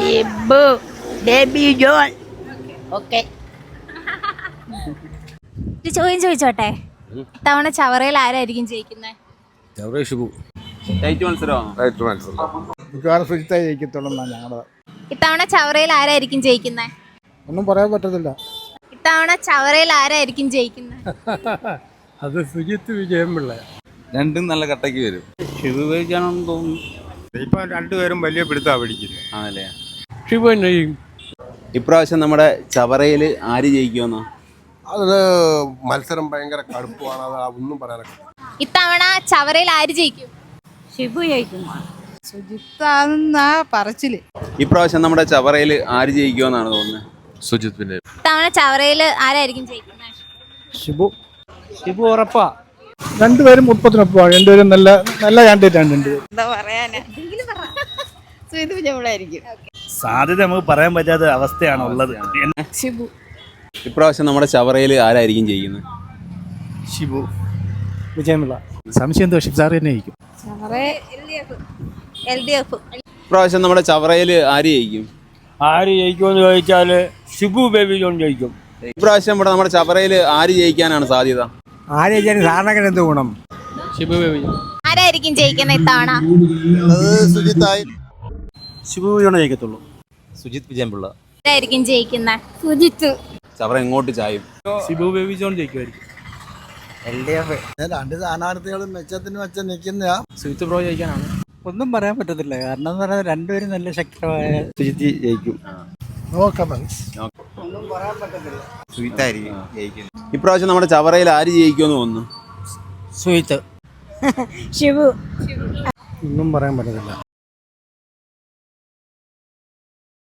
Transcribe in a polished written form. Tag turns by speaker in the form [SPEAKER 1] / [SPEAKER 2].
[SPEAKER 1] Shibu Baby John. Okay.
[SPEAKER 2] ഒരു ചോദ്യം ചോദിച്ചോട്ടെ, ഇത്തവണ ചവറയിൽ ആരായിരിക്കും ജയിക്കുന്നത്?
[SPEAKER 3] ഷിബു.
[SPEAKER 4] മിക്കവാറും സുജിത്തായി ജയിക്കത്തുള്ളൂ ഞങ്ങളുടെ.
[SPEAKER 2] ഇത്തവണ ചവറയിൽ ആരായിരിക്കും ജയിക്കുന്നത്?
[SPEAKER 4] ഒന്നും പറയാൻ പറ്റത്തില്ല.
[SPEAKER 2] ഇത്തവണ ചവറയിൽ ആരായിരിക്കും ജയിക്കുന്നത്?
[SPEAKER 3] അത് സുജിത്ത് വിജയൻപിള്ള.
[SPEAKER 5] രണ്ടും നല്ല കട്ടയ്ക്ക് വരും.
[SPEAKER 3] ഷിബു ജയിക്കാണെന്ന് തോന്നുന്നു.
[SPEAKER 4] ഇപ്പൊ രണ്ടുപേരും വലിയ പിടുത്താ പിടിക്കുന്നത്.
[SPEAKER 5] ആണല്ലേ.
[SPEAKER 3] ഷിബു തന്നെ ജയിക്കും.
[SPEAKER 5] ഇപ്രാവശ്യം നമ്മുടെ ചവറയിൽ ആര് ജയിക്കുമെന്നോ?
[SPEAKER 4] അത് മത്സരം ഭയങ്കര കടുപ്പമാണ്. അത് ഒന്നും പറയാനൊക്കെ.
[SPEAKER 2] ഇത്തവണ ചവറയിൽ ആര് ജയിക്കും?
[SPEAKER 1] ഷിബു ജയിക്കും.
[SPEAKER 6] സുജിത്താണെന്നാ പറച്ചില്.
[SPEAKER 5] ഇപ്രാവശ്യം നമ്മുടെ ചവറയിൽ ആര് ജയിക്കുമെന്നാണ് തോന്നുന്നത്?
[SPEAKER 3] സുജിത്ത് പിന്നെ.
[SPEAKER 2] ഇത്തവണ ചവറയിൽ ആരായിരിക്കും ജയിക്കുന്നത്?
[SPEAKER 4] ഷിബു.
[SPEAKER 3] ഷിബു ഉറപ്പാ.
[SPEAKER 4] രണ്ടുപേരും ഒപ്പത്തിനൊപ്പമാണ്. രണ്ടുപേരും നല്ല നല്ല കാൻഡിഡേറ്റാണ് രണ്ടുപേരും.
[SPEAKER 6] എന്താ പറയാനാ, സുജിത്ത് വിജയമുള്ളായിരിക്കും.
[SPEAKER 7] സാധ്യത നമുക്ക് പറയാൻ പറ്റാത്ത അവസ്ഥയാണ് ഉള്ളത്.
[SPEAKER 6] ഷിബു.
[SPEAKER 5] ഇപ്രാവശ്യം നമ്മുടെ ചവറയിൽ ആരായിരിക്കും ജയിക്കുന്നത്?
[SPEAKER 7] ഷിബു
[SPEAKER 4] വിജയമുള്ള.
[SPEAKER 7] സംശയം എന്തോ ഷിബ് സാർ തന്നെ ജയിക്കും.
[SPEAKER 2] LDF.
[SPEAKER 5] ഇപ്രാവശ്യം നമ്മുടെ ചവറയിൽ ആര് ജയിക്കും?
[SPEAKER 3] ആര് ജയിക്കുമെന്ന് ചോദിച്ചാൽ ഷിബു ബേബി ജോൺ ജയിക്കും.
[SPEAKER 5] ഇപ്രാവശ്യം ഇവിടെ നമ്മുടെ ചവറയിൽ ആര് ജയിക്കാനാണ് സാധ്യത?
[SPEAKER 4] ആര് ജയിക്കാൻ സാധാരണ എന്ത് ഗുണം?
[SPEAKER 3] ഷിബു ബേബി ജോൺ.
[SPEAKER 2] ആരായിരിക്കും ജയിക്കുന്നത് ഇത്തവണ?
[SPEAKER 4] സുജിത്തായി.
[SPEAKER 7] ഷിബു വിജയനെ ജയിക്കത്തുള്ളൂ.
[SPEAKER 5] സുജിത്ത് വിജയൻപിള്ള.
[SPEAKER 2] ആരായിരിക്കും ജയിക്കുന്നത്? സുജിത്ത്.
[SPEAKER 5] ചവറ എങ്ങോട്ട് ചായും?
[SPEAKER 7] ഷിബു ബേബി ജോൺ ജയിക്കുമായിരിക്കും.
[SPEAKER 4] രണ്ട് സ്ഥാനാർത്ഥികളും മെച്ചത്തിന് വെച്ച് നിൽക്കുന്നയാ.
[SPEAKER 3] സുജിത്ത് പ്രോ ജയിക്കാനാണ്.
[SPEAKER 7] ഒന്നും പറയാൻ പറ്റത്തില്ല. കാരണം എന്ന് പറഞ്ഞാൽ രണ്ടുപേരും നല്ല ശക്തമായ
[SPEAKER 5] സുജിത്ത് ജയിക്കും.
[SPEAKER 4] സുജിത്തായിരിക്കും ജയിക്കുന്നത്.
[SPEAKER 5] ഇപ്രാവശ്യം നമ്മുടെ ചവറയിൽ ആര് ജയിക്കുമെന്ന് തോന്നുന്നു?
[SPEAKER 7] സുജിത്ത്.
[SPEAKER 1] ഷിബു.
[SPEAKER 4] ഒന്നും പറയാൻ പറ്റത്തില്ല.